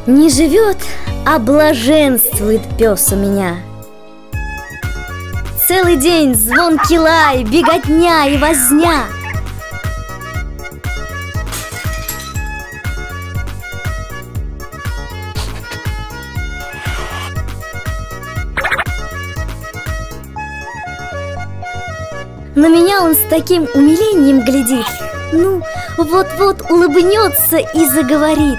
Не живет, а блаженствует пес у меня. Целый день звонкий лай, беготня и возня. На меня он с таким умилением глядит. Ну, вот-вот улыбнется и заговорит.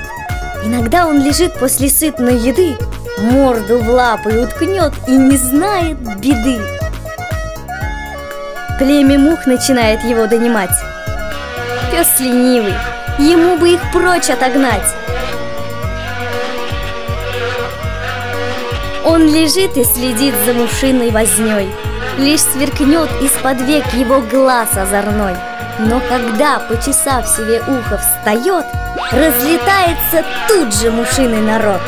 Иногда он лежит после сытной еды, морду в лапы уткнет и не знает беды. Племя мух начинает его донимать. Пес ленивый, ему бы их прочь отогнать. Он лежит и следит за мушиной вознёй. Лишь сверкнет из-под век его глаз озорной. Но когда, почесав себе ухо, встает, разлетается тут же мушиный народ.